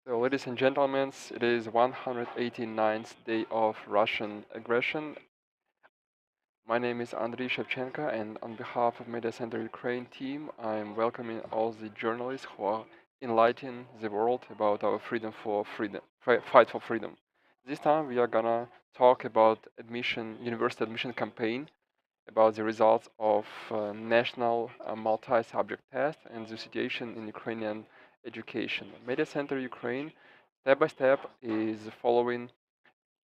So, ladies and gentlemen, it is 189th day of Russian aggression. My name is Andriy Shevchenko, and on behalf of Mediacentru Ukraine team, I'm welcoming all the journalists who are enlightening the world about our fight for freedom. This time, we are gonna talk about university admission campaign, about the results of national multi-subject test and the situation in Ukrainian education. Mediacentru Ukraine, step by step, is following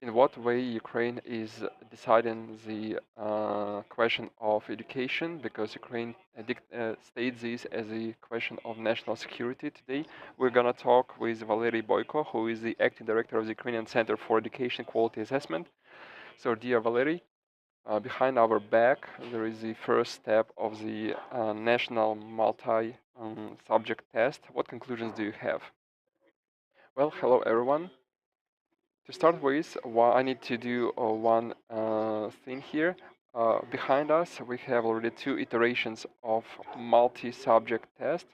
in what way Ukraine is deciding the question of education, because Ukraine states this as a question of national security. Today, we're going to talk with Valerii Boiko, who is the acting director of the Ukrainian Center for Education Quality Assessment. So, dear Valerii, behind our back, there is the first step of the national multi-subject test. What conclusions do you have? Well, hello everyone. To start with, I need to do one thing here. Behind us, we have already two iterations of multi-subject test.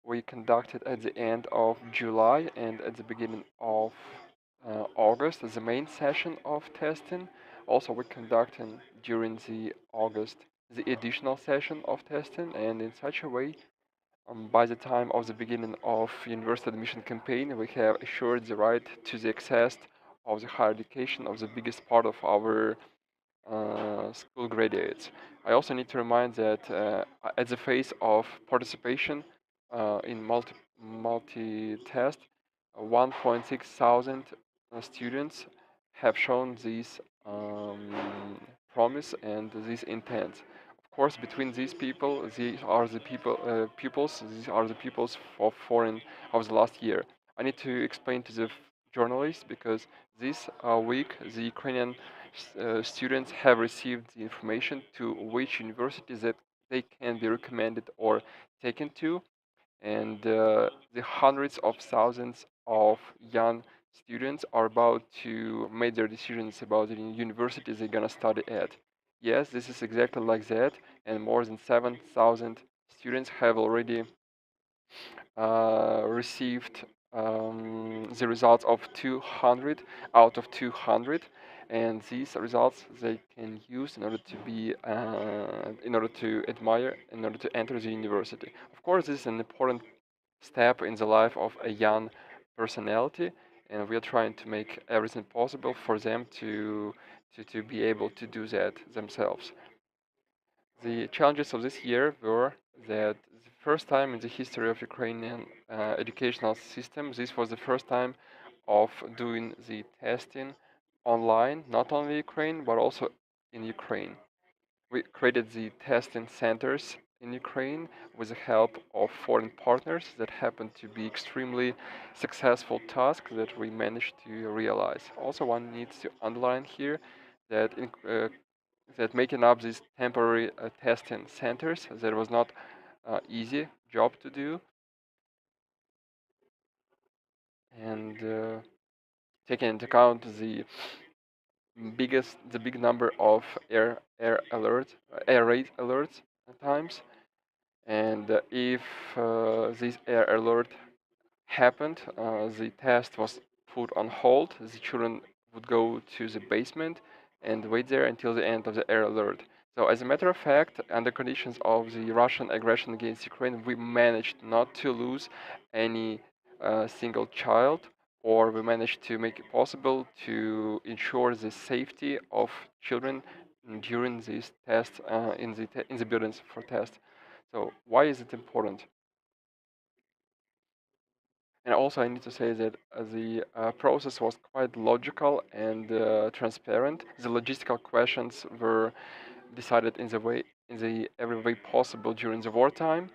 We conducted at the end of July and at the beginning of August as the main session of testing. Also, we conducted during the August the additional session of testing, and in such a way, by the time of the beginning of university admission campaign, we have assured the right to the access of the higher education of the biggest part of our school graduates. I also need to remind that at the phase of participation in multi-test, 1.6 thousand students have shown this promise and this intent. Of course, between these people, these are the pupils. These are the pupils for foreign of the last year. I need to explain to the journalists because this week the Ukrainian students have received the information to which universities that they can be recommended or taken to, and the hundreds of thousands of young students are about to make their decisions about the universities they're gonna study at. Yes, this is exactly like that, and more than 7,000 students have already received the results of 200 out of 200, and these results they can use in order to be in order to admire in order to enter the university. Of course, this is an important step in the life of a young personality, and we are trying to make everything possible for them to be able to do that themselves. The challenges of this year were that the first time in the history of Ukrainian educational system, this was the first time of doing the testing online, not only Ukraine, but also in Ukraine. We created the testing centers in Ukraine with the help of foreign partners that happened to be extremely successful task that we managed to realize. Also, one needs to underline here that that making up these temporary testing centers, that was not easy job to do, and taking into account the big number of air raid alerts at times, and if this air alert happened, the test was put on hold. The children would go to the basement and wait there until the end of the air alert. So, as a matter of fact, under conditions of the Russian aggression against Ukraine, we managed not to lose any single child, or we managed to make it possible to ensure the safety of children during these tests in the buildings for tests. So, why is it important? And also, I need to say that the process was quite logical and transparent. The logistical questions were decided in the every way possible during the wartime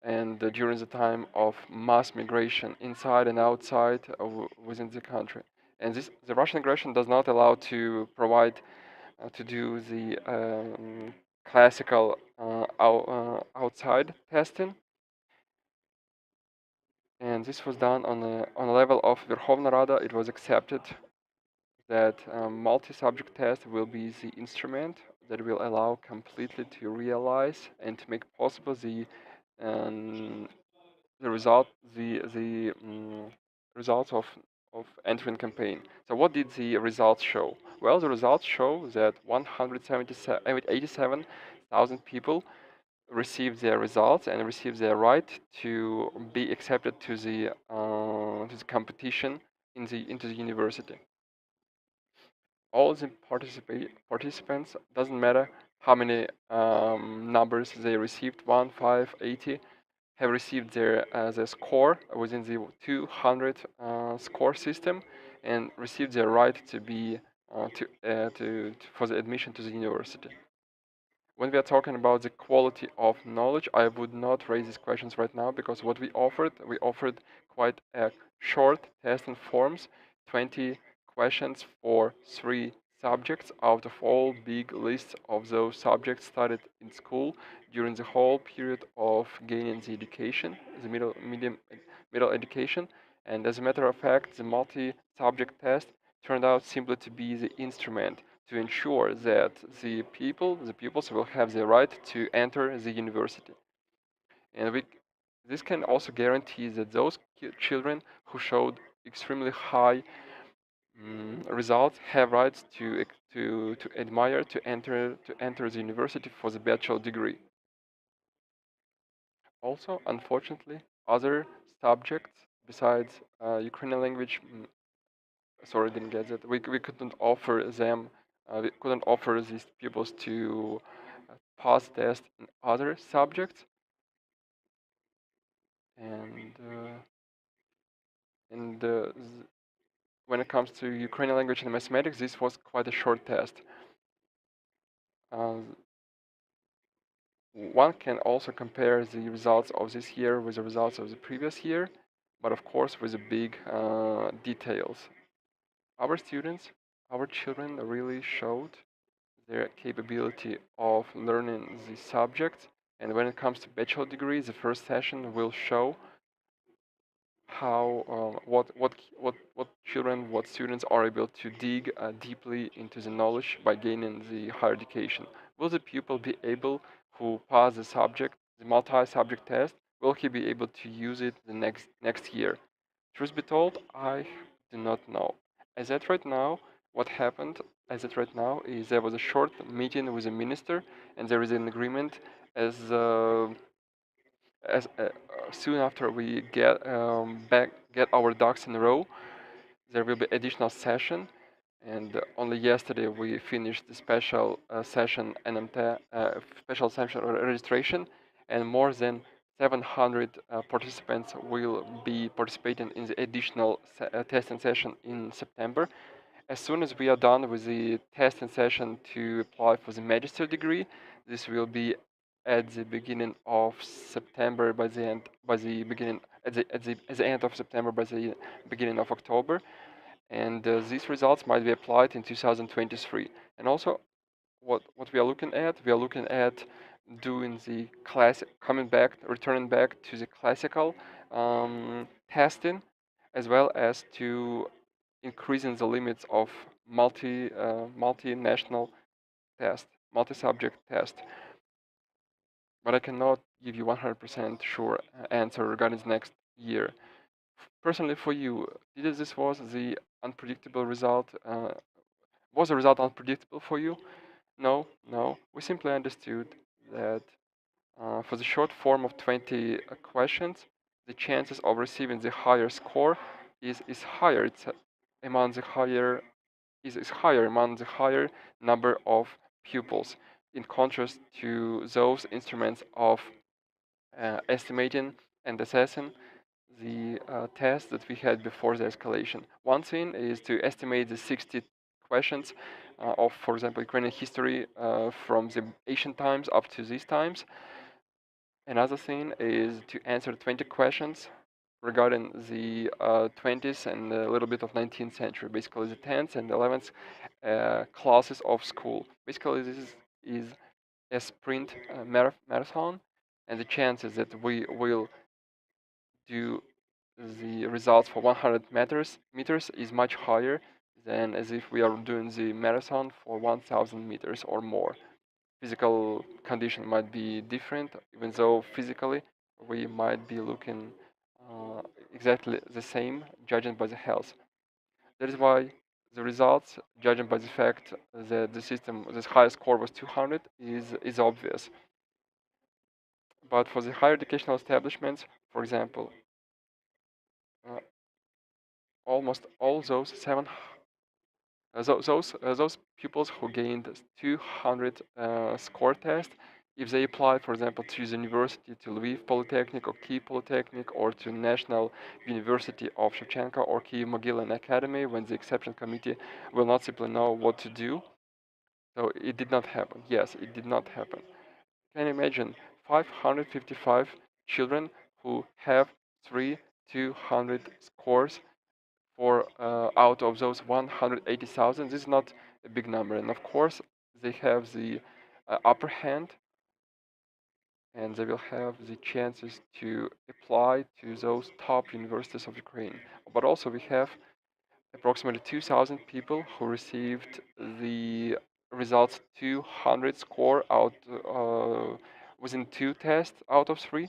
and during the time of mass migration inside and outside within the country. And the Russian aggression does not allow to provide to do the classical outside testing, and this was done on a level of Verkhovna Rada. It was accepted that multi-subject test will be the instrument that will allow completely to realize and to make possible um, the result, the results of entering campaign. So what did the results show? Well, the results show that 187,000 people received their results and received their right to be accepted to the competition into the university. All the participants, doesn't matter how many numbers they received, 1, 5, 80, have received their score within the 200 score system and received their right to be for the admission to the university. When we are talking about the quality of knowledge, I would not raise these questions right now because what we offered quite a short test and forms, 20 questions for 3 subjects out of all big lists of those subjects studied in school during the whole period of gaining the education, the middle education. And as a matter of fact, the multi-subject test turned out simply to be the instrument to ensure that the pupils will have the right to enter the university. And this can also guarantee that those children who showed extremely high results have rights to admire to enter the university for the bachelor degree. Also, unfortunately, other subjects besides Ukrainian language, sorry, didn't get that. We couldn't offer them. We couldn't offer these pupils to pass test in other subjects, and when it comes to Ukrainian language and mathematics, this was quite a short test. One can also compare the results of this year with the results of the previous year, but of course with the big details. Our students, our children really showed their capability of learning the subject, and when it comes to bachelor degree, the first session will show how what students are able to dig deeply into the knowledge by gaining the higher education. Will the pupil be able who pass the subject, the multi-subject test, will he be able to use it the next year? Truth be told, I do not know. As at right now, what happened as at right now is there was a short meeting with the minister, and there is an agreement as soon after we get our ducks in a row, there will be additional session. And only yesterday we finished the special session NMT, special session registration, and more than 700 participants will be participating in the additional testing session in September. As soon as we are done with the testing session to apply for the magister degree, this will be at the beginning of September, by the end at the end of September, by the beginning of October, and these results might be applied in 2023. And also, what we are looking at doing the classic, returning back to the classical testing, as well as to increasing the limits of multinational test, multi-subject test. But I cannot give you 100% sure answer regarding the next year. Personally, for you, did this was the unpredictable result? Was the result unpredictable for you? No, no. We simply understood that for the short form of 20 questions, the chances of receiving the higher score is higher. It's among the higher is higher among the higher number of pupils, in contrast to those instruments of estimating and assessing the tests that we had before the escalation. One thing is to estimate the 60 questions of, for example, Ukrainian history from the ancient times up to these times. Another thing is to answer 20 questions regarding the 20th and a little bit of 19th century, basically the 10th and 11th classes of school. Basically, this is a sprint marathon, and the chances that we will do the results for 100 meters is much higher than as if we are doing the marathon for 1000 meters or more. Physical condition might be different, even though physically we might be looking exactly the same, judging by the health. That is why the results, judging by the fact that the system, this highest score was 200, is obvious. But for the higher educational establishments, for example, uh, almost all those those pupils who gained 200 score test, if they apply, for example, to the university, to Lviv Polytechnic or Kyiv Polytechnic, or to National University of Shevchenko or Kyiv-Mogilin Academy, when the exception committee will not simply know what to do. So it did not happen. Yes, it did not happen. Can you imagine 555 children who have 200 scores for out of those 180,000? This is not a big number, and of course they have the upper hand, and they will have the chances to apply to those top universities of Ukraine. But also we have approximately 2,000 people who received the results 200 score out within 2 tests out of 3.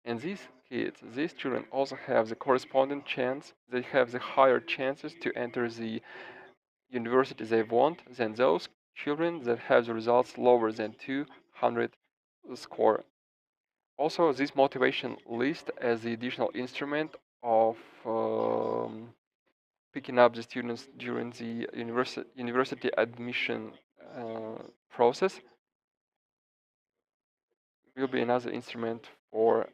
And these kids, these children also have the corresponding chance, they have the higher chances to enter the university they want than those children that have the results lower than 200 score. Also, this motivation list as the additional instrument of picking up the students during the university admission process will be another instrument for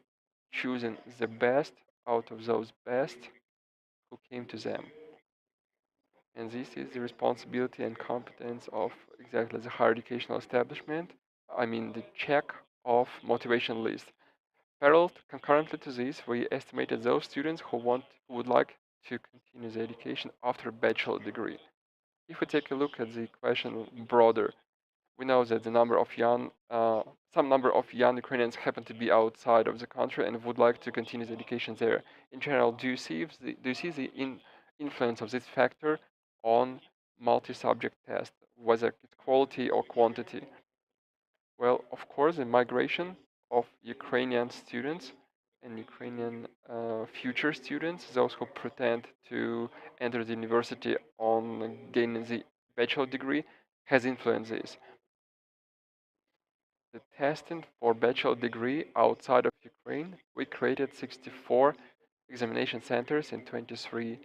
choosing the best out of those best who came to them. And this is the responsibility and competence of exactly the higher educational establishment. I mean, the check of motivation list. Parallel concurrently to this, we estimated those students who would like to continue their education after a bachelor degree. If we take a look at the question broader, we know that some number of young Ukrainians happen to be outside of the country and would like to continue the education there. In general, do you see the influence of this factor on multi-subject test, whether it's quality or quantity? Well, of course, the migration of Ukrainian students and Ukrainian future students, those who pretend to enter the university on gaining the bachelor degree, has influenced this. The testing for bachelor degree outside of Ukraine, we created 64 examination centers in 23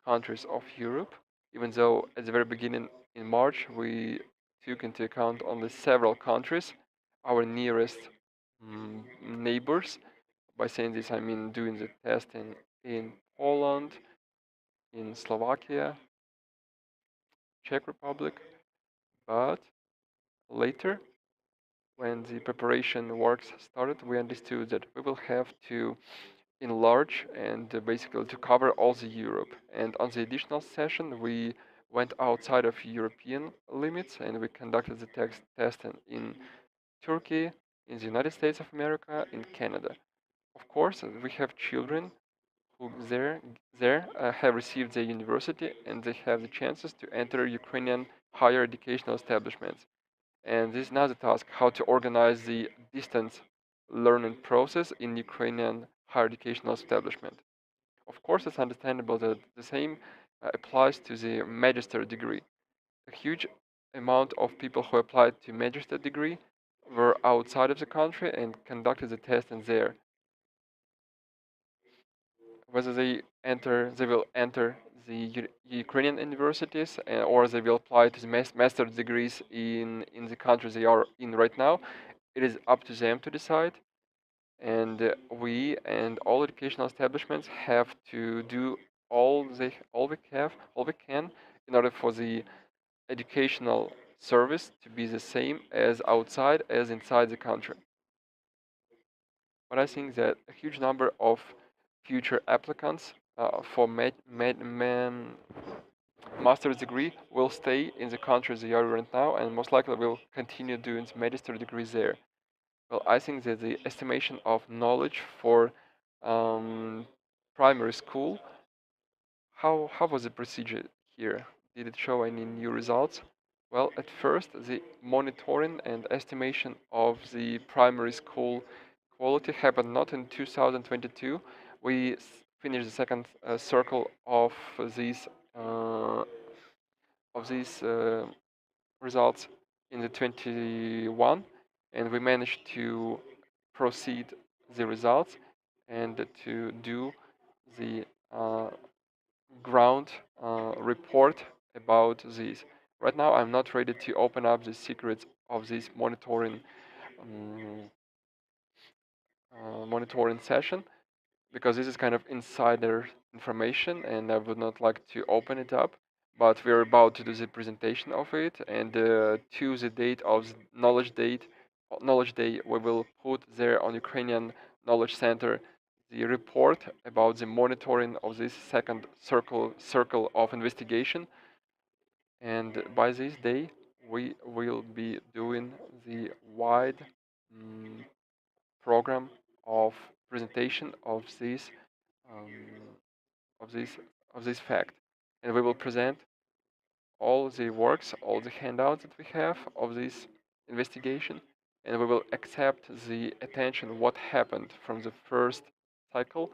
countries of Europe, even though at the very beginning in March we took into account only several countries, our nearest neighbors. By saying this, I mean doing the testing in Poland, in Slovakia, Czech Republic, but later, when the preparation works started, we understood that we will have to enlarge and basically to cover all the Europe. And on the additional session, we went outside of European limits and we conducted the testing in Turkey, in the United States of America, in Canada. Of course, we have children who there have received their university and they have the chances to enter Ukrainian higher educational establishments. And this is now the task, how to organize the distance learning process in Ukrainian higher educational establishment. Of course, it's understandable that the same applies to the magister degree. A huge amount of people who applied to magister degree were outside of the country and conducted the test in there. Whether they will enter the Ukrainian universities or they will apply to the master degrees in the countries they are in right now, it is up to them to decide. And we and all educational establishments have to do all we can in order for the educational service to be the same as outside as inside the country. But I think that a huge number of future applicants for master's degree will stay in the countries they are right now and most likely will continue doing magister degrees there. Well, I think that the estimation of knowledge for primary school, how was the procedure here? Did it show any new results? Well, at first, the monitoring and estimation of the primary school quality happened not in 2022, We finished the second circle these uh, of these results in the 21, and we managed to proceed the results and to do the ground report about this. Right now, I'm not ready to open up the secrets of this um, monitoring session, because this is kind of insider information and I would not like to open it up. But we're about to do the presentation of it, and to the date of the knowledge day, we will put there on Ukrainian Knowledge Center the report about the monitoring of this second circle of investigation. And by this day, we will be doing the wide um, program of presentation um, of this of this fact, and we will present all the works, all the handouts that we have of this investigation, and we will accept the attention what happened from the first cycle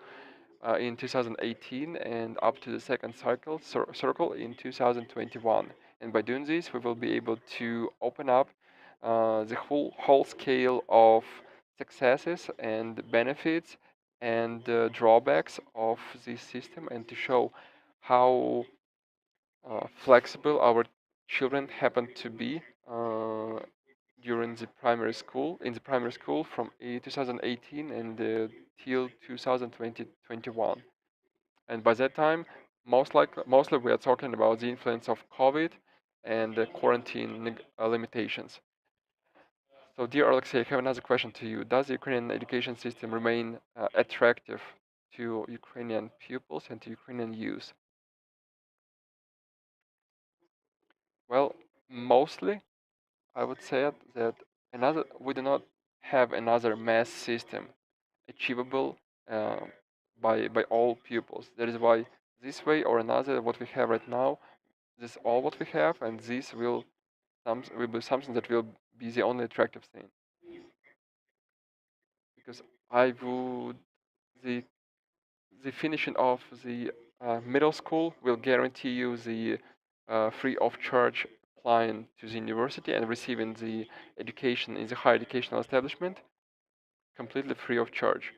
in 2018 and up to the second circle in 2021. And by doing this, we will be able to open up the whole scale of successes and benefits and drawbacks of this system, and to show how flexible our children happen to be during the primary school, in the primary school from 2018 and till 2021. And by that time, mostly we are talking about the influence of COVID and the quarantine limitations. So, dear Alexei, I have another question to you. Does the Ukrainian education system remain attractive to Ukrainian pupils and to Ukrainian youth? Well, mostly I would say that we do not have another mass system achievable uh, by all pupils. That is why this way or another, what we have right now, this is all what we have, and this will be something that will be the only attractive thing. Because I would the finishing of the middle school will guarantee you the free of charge applying to the university and receiving the education in the higher educational establishment completely free of charge.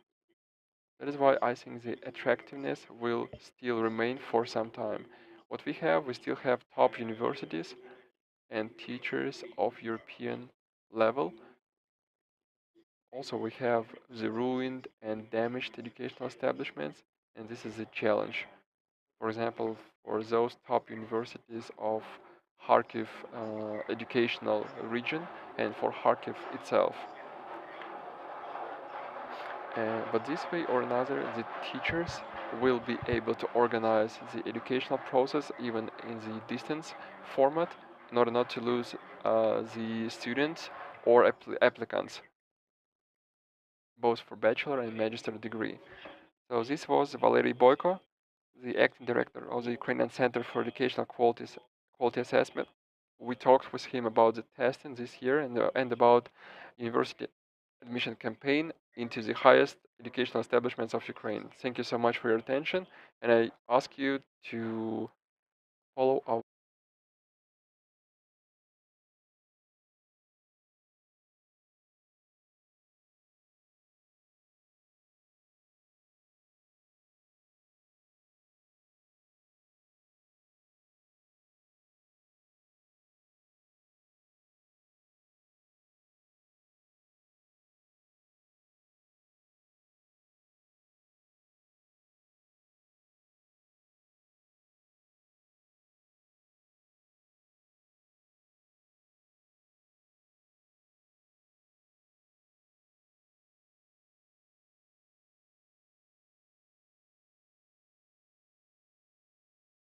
That is why I think the attractiveness will still remain for some time. What we still have top universities and teachers of European level. Also, we have the ruined and damaged educational establishments, and this is a challenge. For example, for those top universities of Kharkiv educational region and for Kharkiv itself. But this way or another, the teachers will be able to organize the educational process even in the distance format in order not to lose the students or applicants, both for bachelor and magister degree. So this was Valerii Boiko, the acting director of the Ukrainian Center for Educational Quality Assessment. We talked with him about the testing this year and about university admission campaign into the highest educational establishments of Ukraine. Thank you so much for your attention, and I ask you to